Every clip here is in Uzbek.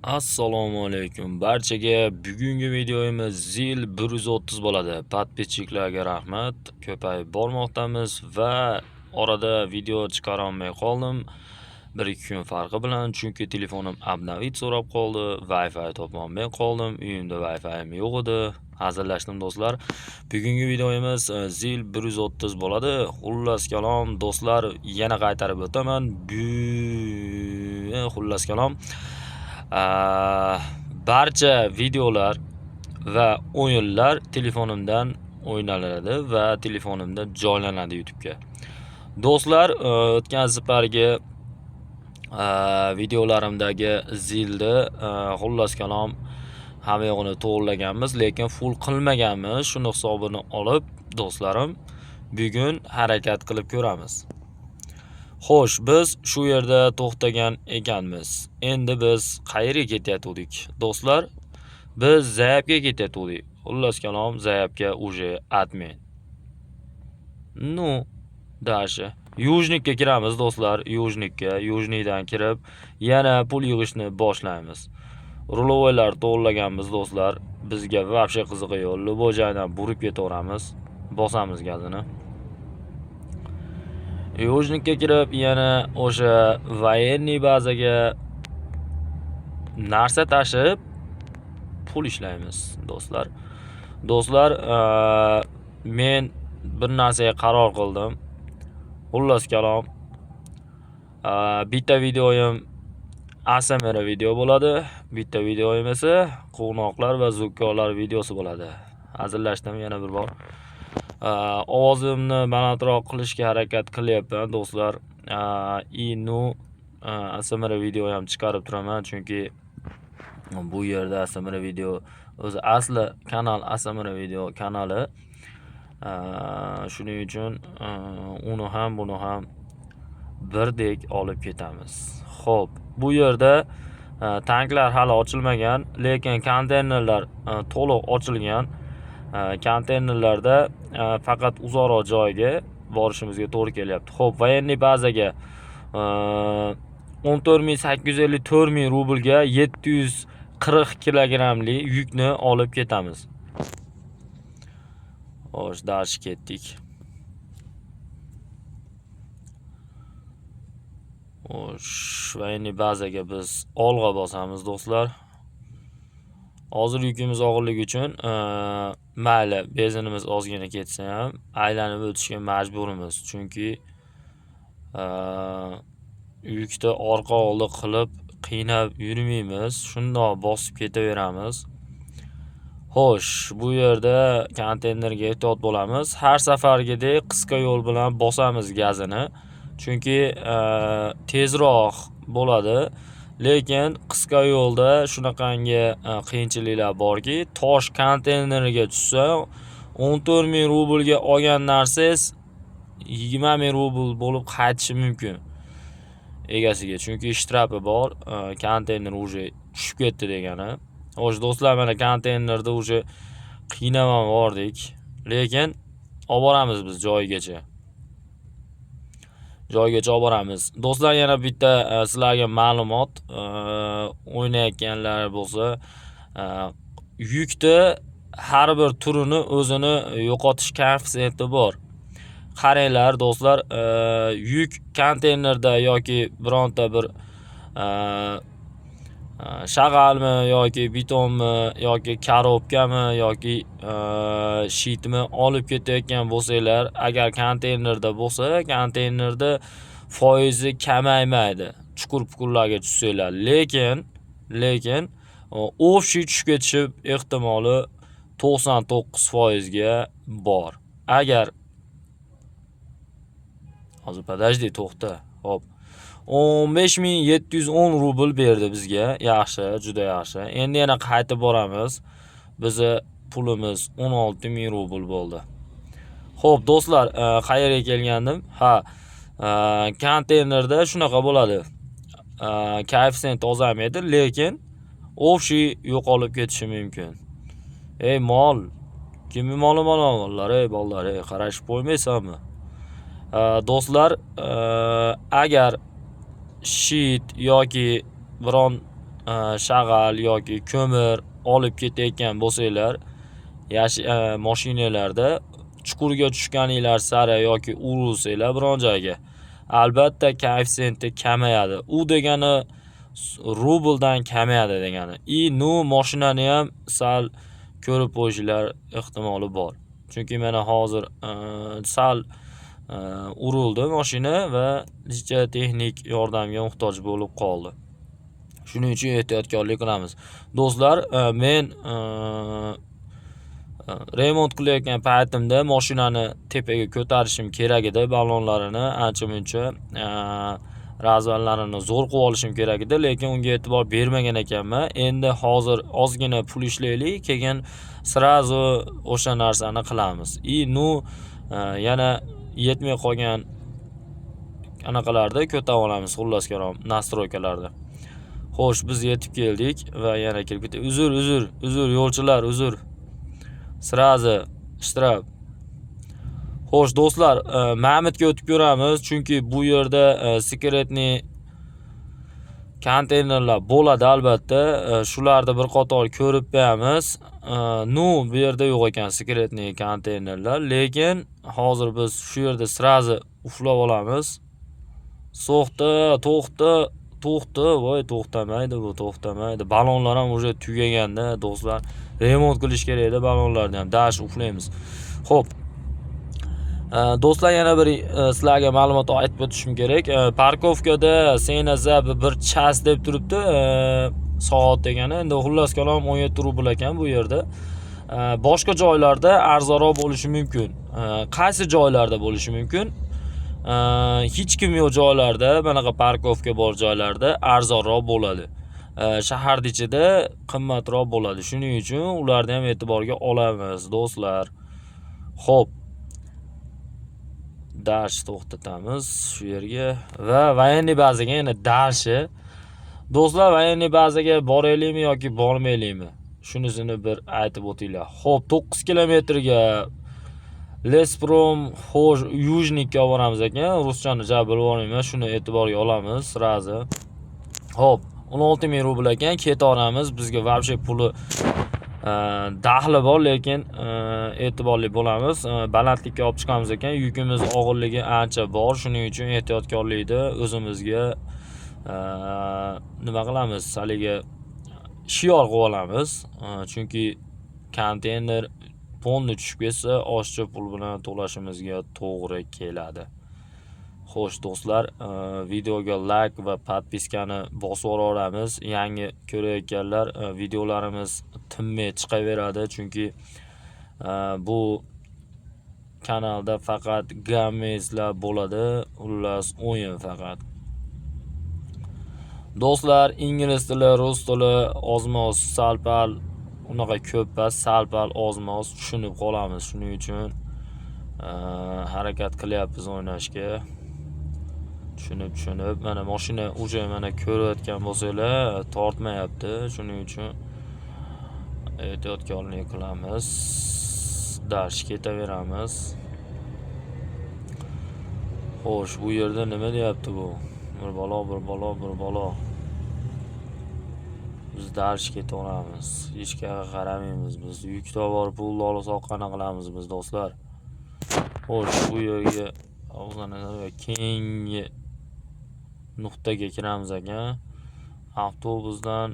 Assalomu alaykum barchaga. Bugungi videomiz zil 130 bo'ladi. Podpischilarga rahmat. Ko'payib bormoqdamiz va orada video chiqara olmay qoldim. 1-2 kun farqi bilan, chunki telefonim obnovit so'rab qoldi, Wi-Fi topolmay qoldim. Uyimda Wi-Fi'm yo'q edi. Hazillashdim do'stlar. Bugungi videomiz zil 130 bo'ladi. Xullas kalom do'stlar, yana qaytarib o'taman. Xullas kalom barcha videolar va o'yinlar telefonimdan o'ynaladi va telefonimda joylanadi YouTube'ga. Do'stlar, o'tgan safargi videolarimdagi zilni xullas kalom hamma yo'g'ini to'g'rilaganmiz, lekin full qilmaganmiz. Shuni hisobini olib, do'stlarim, bugun harakat qilib ko'ramiz. Xo'sh, biz shu yerda to'xtagan ekanmiz. Endi biz qayerga ketyaptik? Do'stlar, biz Zayapga ketyaptik. Xullas kalom, Zayapga уже admin. Ну, dashi. Yujnikka kiramiz do'stlar, Yujnikka. Yujnikdan kirib, yana pul yig'ishni boshlaymiz. Rulovoylar to'g'rilaganmiz do'stlar. Bizga vobshe qizig'i yo'q. Lubojoydan burib ketaveramiz. Bosamiz gazini. Yujnikka kirib, yana o'sha voyenniy bazaga narsa tashib pul ishlaymiz do'stlar. Do'stlar, men bir narsaga qaror qildim. Xullas kalom, bitta videoyim ASMR video bo'ladi, bitta videoyim esa quvnoqlar va zukkolar videosi bo'ladi. Hazillashdim yana bir bor. Ovozimni balandroq qilishga harakat qilyapman do'stlar. ASMR video ham chiqarib turaman, chunki bu yerda ASMR video o'zi asli kanal ASMR video kanali. Shuning uchun uni ham buni ham birdek olib ketamiz. Xo'p, bu yerda tanklar hali ochilmagan, lekin konteynerlar to'liq ochilgan. Konteynerlarda faqat uzoqroq joyga borishimizga to'g'ri kelyapti. Xo'p, voyenniy bazaga 14.854.000 rublga 740 kilogramli yukni olib ketamiz. Xo'sh, dash ketdik. Xo'sh, voyenniy bazaga biz olg'a bosamiz do'stlar. Hozir yukimiz og'irligi uchun mayli, benzinimiz ozgina ketsa ham aylanib o'tishga majburimiz, chunki yukni orqa oldi qilib qiynab yurmaymiz, shundoq bosib ketaveramiz. Xo'sh, bu yerda konteynerga ehtiyot bo'lamiz. Har safargidek qisqa yo'l bilan bosamiz gazini, chunki tezroq bo'ladi. Lekin qisqa yo'lda shunaqangi qiyinchiliklar borki, tosh konteyneriga tushsa 14.000 rublga olgan narsangiz 20.000 rubl bo'lib qaytishi mumkin egasiga, chunki shtrapi bor, konteyner уже tushib ketdi degani. Xo'sh do'stlar, mana konteynerda уже qiynamam bordik, lekin olib boramiz biz joyigacha. Olib boramiz. Do'stlar, yana bitta sizlarga ma'lumot, o'ynayotganlar bo'lsa, yukni har bir turini o'zini yo'qotish koeffitsiyenti bor. Qaranglar do'stlar, yuk konteynerda yoki bironta bir shag'almi yoki betonmi yoki korobkami yoki shitmi olib ketayotgan bo'lsanglar, agar konteynerda bo'lsa, konteynerda foizi kamaymaydi chuqur-puqurlarga tushsanglar. Lekin offshit tushib ketishi ehtimoli 99% ga bor. Agar hozir подожди, to'xta. Hop. 15.710 rubl berdi bizga. Yaxshi, juda yaxshi. Endi yana qaytib boramiz. Bizi pulimiz 16.000 rubl bo'ldi. Xo'p, do'stlar, qayerga kelgandim? Konteynerda shunaqa bo'ladi. Koeffitsient ozaymaydi, lekin offshit yo'qolib ketishi mumkin. Ey mol, kimning moli bo'lganlar, ey bolalar, qarashib qo'ymaysanmi? Do'stlar, agar shit yoki biron shag'al yoki ko'mir olib ketayotgan bo'lsanglar, mashinalarda chuqurga tushganinglar sari yoki urilsanglar biron joyga, albatta koeffitsiyenti kamayadi. U degani rubldan kamayadi degani. Mashinani ham sal ko'rib qo'yishlar ehtimoli bor. Chunki mana hozir sal urildi mashina va necha texnik yordamga muhtoj bo'lib qoldi. Shuning uchun ehtiyotkorlik qilamiz. Do'stlar, men remont qilayotgan paytimda mashinani tepaga ko'tarishim kerak edi, ballonlarini ancha-muncha razvallarini zo'r qilib olishim kerak edi, lekin unga e'tibor bermagan ekanman. Endi hozir ozgina pul ishlaylik, keyin srazu o'sha narsani qilamiz. Yana yetmay qolgan anaqalarda ko'tarib olamiz, xullas kalom, nastroykalarda. Xo'sh, biz yetib keldik va yana kelib ketdik. Uzr, yo'lchilar, uzr. Srazu ishtirab. Xo'sh, do'stlar, Ma'mitga o'tib ko'ramiz, chunki bu yerda sekretniy konteynerlar bo'ladi albatta. Shularni bir qator ko'rib beramiz. Bu yerda yo'q ekan sekretniy konteynerlar, lekin hozir biz shu yerda srazu uflab olamiz. To'xta, voy to'xtamaydi bu, to'xtamaydi. Ballonlar ham уже tugaganda, do'stlar. Remont qilish kerak edi ballonlarni ham. Dash uflaymiz. Xo'p. Do'stlar, yana bir sizlarga ma'lumot aytib o'tishim kerak. Parkovkada senaza bir chas deb turibdi. Soat degani, endi xullas kalom 17 rubl ekan bu yerda. Boshqa joylarda arzonroq bo'lishi mumkin. Qaysi joylarda bo'lishi mumkin? Hech kim yo'q joylarda, bunaqa parkovka bor joylarda arzonroq bo'ladi. Shaharning ichida qimmatroq bo'ladi. Shuning uchun ularni ham e'tiborga olamiz, do'stlar. Xo'p. Dash to'xtatamiz shu yerga va военный bazaga yana dashi. Do'stlar, военный bazaga boraylikmi yoki bormaylikmi? Shunisini bir aytib o'tinglar. Xo'p, 9 kilometrga Lesprom Yujnikka boramiz ekan. Ruschani jab bilib olmayman, shuni e'tiborga olamiz srazu. Xo'p, 16,000 rubl ekan, ketaveramiz. Bizga вообще puli daxli bor, lekin e'tiborli bo'lamiz. Balandlikka olib chiqamiz ekan, yukimiz og'irligi ancha bor. Shuning uchun ehtiyotkorlikni o'zimizga nima qilamiz? Haliga shior qilib olamiz. Chunki konteyner tonni tushib ketsa, oshcha pul bilan to'lashimizga to'g'ri keladi. Xo'sh, do'stlar, videoga like va podpiskani bosib yuboramiz. Yangi ko'rayotganlar, videolarimiz tinmay chiqaveradi, chunki bu kanalda faqat gamezlar bo'ladi, xullas o'yin faqat. Do'stlar, ingliz tili, rus tili ozmoz, salpal, unaqa ko'ppas, salpal ozmoz tushunib qolamiz. Shuning uchun harakat qilyapmiz o'ynashga. Tushunib, mana mashina uje mana ko'rayotgan bo'lsanglar, tortmayapti. Shuning uchun ehtiyotkorlik qilamiz. Dash ketaveramiz. Xo'sh, bu yerda nima deyapti bu? Bir balo. Biz dash ketaveramiz. Hech qayerga qaramaymiz biz. Yukda bor pulni olib soqqana qilamiz biz, do'stlar. Xo'sh, bu yerga keyingi nuqtaga kiramiz ekan. Avtobusdan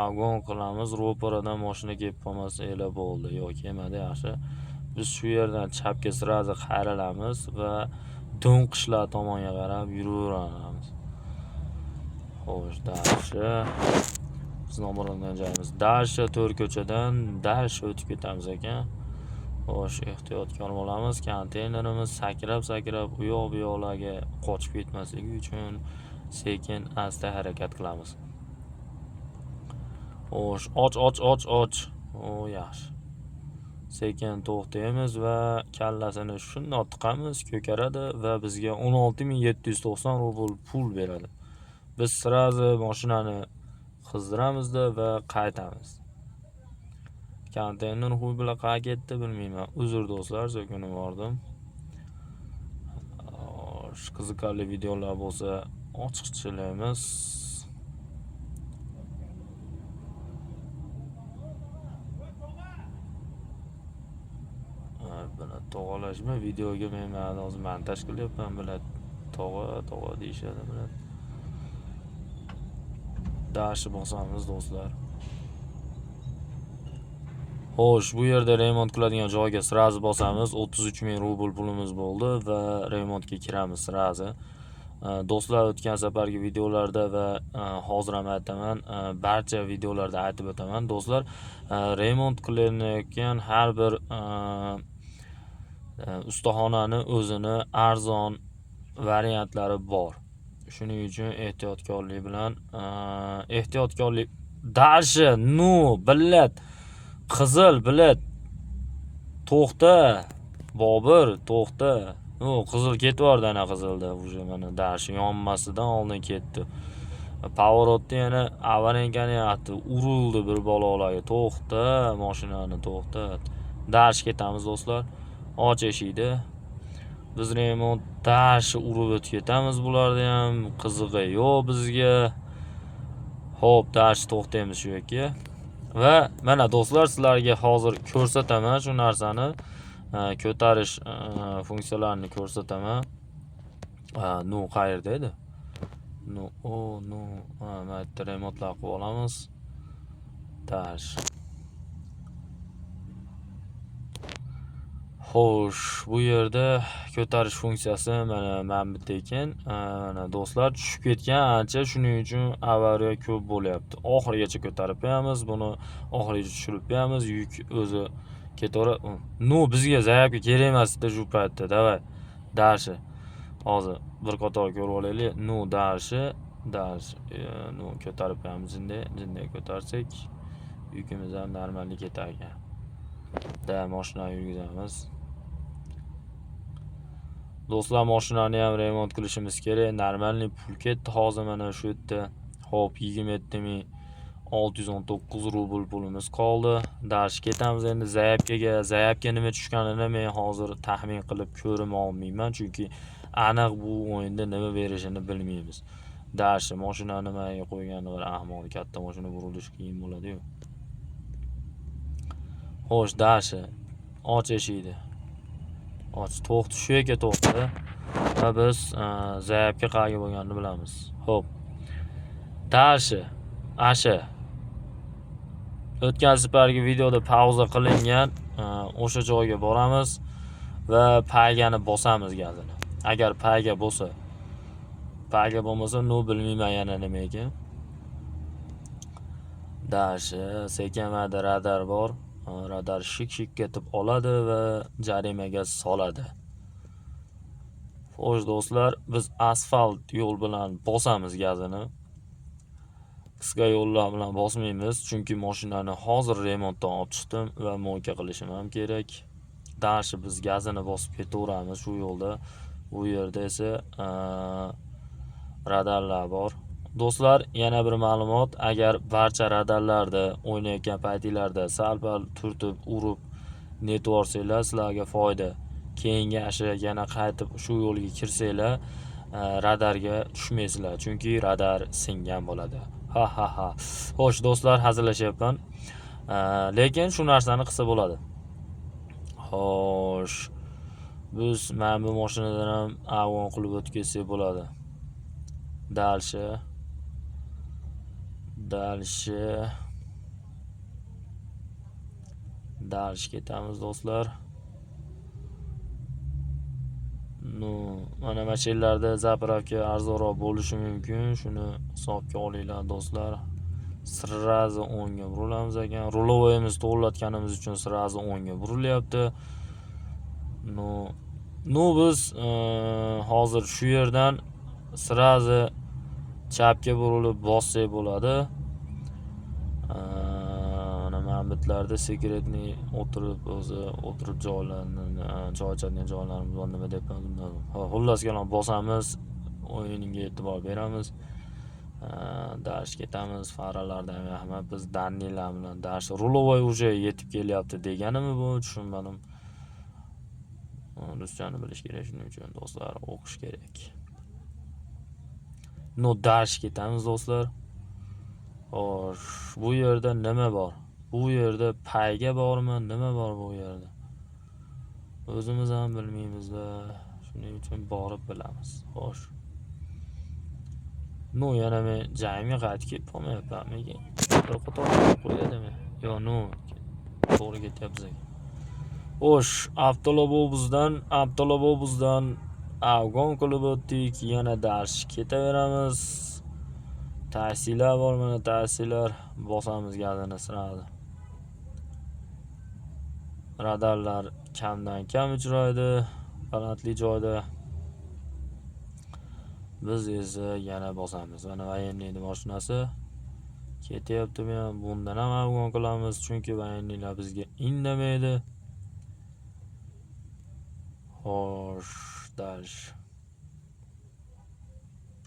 agon qilamiz. Ro'paradan mashina kelib qolmasa ela bo'ldi. Yo'q, kelmadi, yaxshi. Biz shu yerdan chapga srazu qayrilamiz va Do'ngqishlar tomonga qarab yuraveramiz. Xo'sh, dashi. Biz nomorlangan joyimiz dashi, to'rt ko'chadan dash o'tib ketamiz ekan. Xo'sh, ehtiyotkor bo'lamiz. Konteynerimiz sakrab u yoq bu yoqlarga qochib ketmasligi uchun sekin asta harakat qilamiz. Xo'sh, och. Yaxshi. Sekin to'xtaymiz va kallasini shundoq tiqamiz, ko'karadi va bizga 16,790 rubl pul beradi. Biz srazu mashinani qizdiramizda va qaytamiz. Konteyner huy bilan qayerga ketdi bilmayman. Uzr do'stlar, so'kinib bordim. Qiziqarli videolar bo'lsa ochiqchilaymiz. tog'alashma videoga men hozir montaj qilyapman, bular tog'a deyishadi, bular. Dashni bosamiz do'stlar. Xo'sh, bu yerda remont qiladigan joyga sirazi bosamiz. 33,000 rubl pulimiz bo'ldi va remontga kiramiz sirazi. Do'stlar, o'tgan safargi videolarda va hozir ham aytaman, barcha videolarda aytib o'taman. Do'stlar, remont qilinayotgan har bir ustaxonani o'zini arzon variantlari bor. Shuning uchun ehtiyotkorlik bilan dashi bilat qizil bilat to'xta Bobur, to'xta. Qizil ketvordi, ana qizilda уже mana dashi yonmasidan oldin ketdi. Pavorotda yana avarenkani yaqdi, urildi bir balolarga. To'xta, mashinani to'xtat. Dash ketamiz do'stlar. Och eshikni. Biz remont dashi urib o'tib ketamiz, bularda ham qizig'i yo'q bizga. Xo'p, dash to'xtaymiz shu yerga. Va mana do'stlar, sizlarga hozir ko'rsataman shu narsani, ko'tarish funksiyalarini ko'rsataman. Qayerda edi? Mana yerda remontlar qilib olamiz. Dash. Xo'sh, bu yerda ko'tarish funksiyasi mana bitta ekan. Mana do'stlar, tushib ketgan ancha, shuning uchun avariya ko'p bo'lyapti. Oxirigacha ko'tarib qo'yamiz, buni oxirigacha tushirib qo'yamiz, yuk o'zi ketaveradi. Bizga zaryadka kerak emas edi shu paytda. Davay. Dashi. Hozir bir qator ko'rib olaylik. Dashi. Ko'tarib qo'yamiz. Jinday ko'tarsak, yukimiz ham normalni ketar ekan. Mashinani yurgizamiz. Do'stlar, mashinani ham remont qilishimiz kerak. Normalniy pul ketdi hozir mana shu yerda. Xo'p, 27,619 rubl pulimiz qoldi. Dash ketamiz endi zaryadkaga. Zaryadka nima tushganini men hozir taxmin qilib ko'rib olmayman, chunki aniq bu o'yinda nima berishini bilmaymiz. Dash mashinani nimaga qo'ygani bir ahmoq, katta mashina burilish qiyin bo'ladi-yu. Xo'sh, dash och eshikni. To'xta, shu yerga to'xta. Va biz zaryadka qayerga bo'lganini bilamiz. Xo'p. Dashi o'tgan safargi videoda pauza qilingan o'sha joyga boramiz va paygani bosamiz gazini. Agar payga bo'lsa, payga bo'lmasa, bilmayman yana nima ekan. Dashi sekamada radar bor. Radar shik ketib oladi va jarimaga soladi. Xo'sh do'stlar, biz asfalt yo'l bilan bosamiz gazini. Qisqa yo'llar bilan bosmaymiz, chunki mashinani hozir remontdan olib chiqdim va mo'ka qilishim ham kerak. Dashi biz gazini bosib ketaveramiz shu yo'lda. Bu yerda esa radarlar bor. Do'stlar, yana bir ma'lumot, agar barcha radarlarda o'ynayotgan paytinglarda sal-pal turtib, urib netvorsanglar, sizlarga foyda. Keyingi yana qaytib shu yo'lga kirsanglar, radarga tushmaysizlar, chunki radar singan bo'ladi. Ha. Xo'sh do'stlar, hazillashyapman. Lekin shu narsani qilsa bo'ladi. Xo'sh. Biz mana bu mashinadan ham avon qilib o'tib ketsak bo'ladi. Dash ketamiz do'stlar. Mana mashinlarda zapravka arzonroq bo'lishi mumkin. Shuni hisobga olinglar do'stlar. Sirazi o'ngga burilamiz ekan. Rulovoyimiz to'g'rilatganimiz uchun sirazi o'ngga burilyapti. Biz hozir shu yerdan sirazi chapga burilib bossak bo'ladi. Mana bitlarda sekretniy o'tirib joylangan joylarimiz bor, nima deb bilmadim. Xullas kalom bosamiz, o'yinga e'tibor beramiz. Dash ketamiz, faralarda ham biz dannilar bilan dash rulovoy уже yetib kelyapti deganimi bu, tushunmadim. Ruschani bilish kerak, shuning uchun do'stlar o'qish kerak. Dash ketamiz do'stlar. Xo'sh, bu yerda nima bor? Bu yerda payga bormi? Nima bor bu yerda? O'zimiz ham bilmaymiz-da. Shuning uchun borib bilamiz. Xo'sh. Nu yana men joyimga qaytib kelib qolmayapmanmikin? Bir qator qo'yadimi? Yo, nu to'g'ri ketyapmiz ekan. Xo'sh, avtolobuzdan afg'on qilib o'tdik. Yana dars ketaveramiz. Taksilar bor, mana taksilar bosamiz gazini siradi. Radarlar kamdan kam uchraydi, balandli joyda. Biz esa yana bosamiz. Mana voyenniyning mashinasi ketyapti. Men bundan ham afg'on qilamiz, chunki voyenniylar bizga indamaydi. Xo'sh, dars.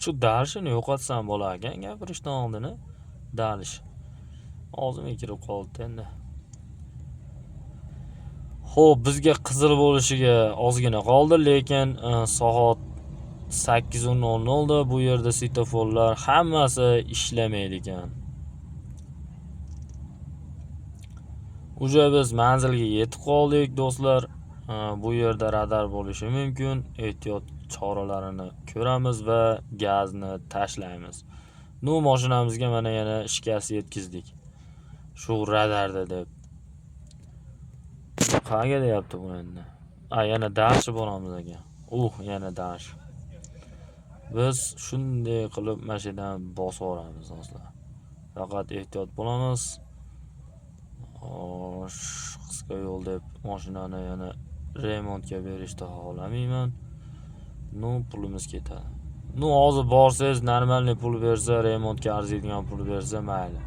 Shu darsini yo'qotsam bo'lar ekan, gapirishdan oldin, dars. Og'zimga kirib qoldi endi. Xo'p, bizga qizil bo'lishiga ozgina qoldi, lekin soat 8:00 da bu yerda svetoforlar hammasi ishlamaydi ekan. Uje biz manzilga yetib qoldik, do'stlar. Bu yerda radar bo'lishi mumkin. Ehtiyot choralarini ko'ramiz va gazni tashlaymiz. Nu mashinamizga mana yana shikast yetkizdik. Shu radarda deb. Qayerga deyapti bu endi? Yana dash boramiz ekan. Yana dash. Biz shunday qilib mashinadan bosib olamiz, do'stlar. Faqat ehtiyot bo'lamiz. Xo'sh, qisqa yo'l deb mashinani yana remontga berishni xohlamayman. Nu pulimiz ketadi. Nu hozir borsangiz normalniy pul bersa, remontga arziydigan pul bersa mayli.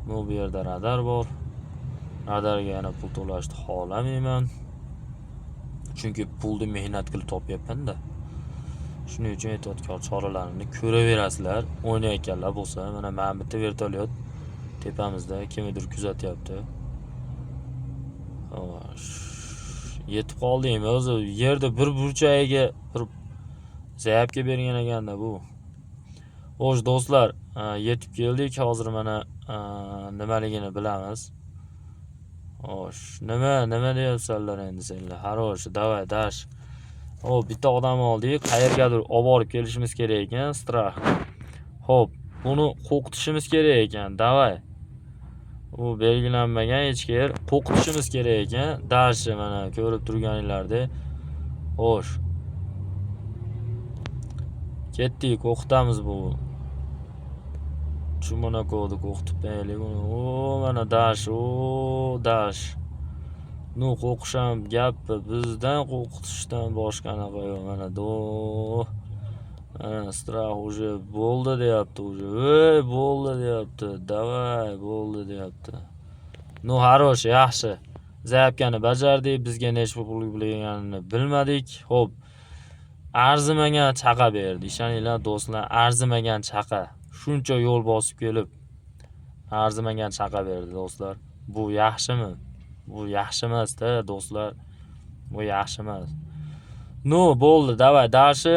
Nu bu yerda radar bor. Radarga yana pul to'lashni xohlamayman. Chunki pulni mehnat qilib topyapman-da. Shuning uchun ehtiyotkor choralarini ko'raverasizlar. O'ynayotganlar bo'lsa, mana men bitta vertolyot tepamizda kimnidir kuzatyapti. Xo'sh. Yetib qoldingmi? O'zi yerda bir burchagiga bir zayapga bergan ekanda bu. Xo'sh, do'stlar, yetib keldik. Hozir mana nimaligini bilamiz. Xo'sh, nima deyapsanlar endi senlar? Xarosh, davay, dash. Xo'p, bitta odam oldik. Qayergadir olib borib kelishimiz kerak ekan, strah. Xo'p, buni qo'qitishimiz kerak ekan, davay. U belgilanmagan hech yer qo'qitishimiz kerak ekan. Dash mana ko'rib turganinglardek. Xo'sh. Ketdik, o'qitamiz bu. Chumonakovni o'qitib beraylik buni. Mana dash, dash. Nu qo'qisham gapi bizdan qo'qitishdan boshqanaqa yo'q. Mana strah уже bo'ldi deyapti, уже. Bo'ldi deyapti. Davay, bo'ldi deyapti. Nu xarosh, yaxshi. Zayapkani bajardik, bizga nechta pul bo'lganini bilmadik. Xo'p. Arzimagan chaqa berdi. Ishoninglar do'stlar, arzimagan chaqa. Shuncha yo'l bosib kelib arzimagan chaqa berdi, do'stlar. Bu yaxshimi? Bu yaxshi emas-da, do'stlar. Bu yaxshi emas. Nu bo'ldi, davay, darshi,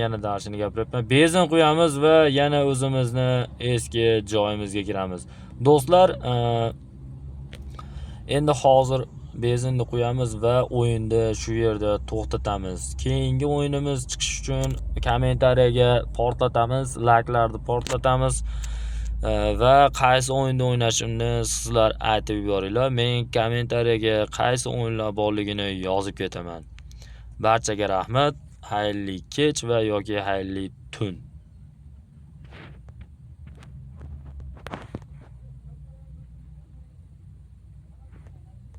yana darshini gapiryapman. Benzin qo'yamiz va yana o'zimizni eski joyimizga kiramiz. Do'stlar, endi hozir benzinni qo'yamiz va o'yinni shu yerda to'xtatamiz. Keyingi o'yinimiz chiqish uchun kommentariyaga portlatamiz, layklarni portlatamiz va qaysi o'yinda o'ynashimni sizlar aytib yuboringlar. Men kommentariyaga qaysi o'yinlar borligini yozib ketaman. Barchaga rahmat, xayrli kech va yoki xayrli tun.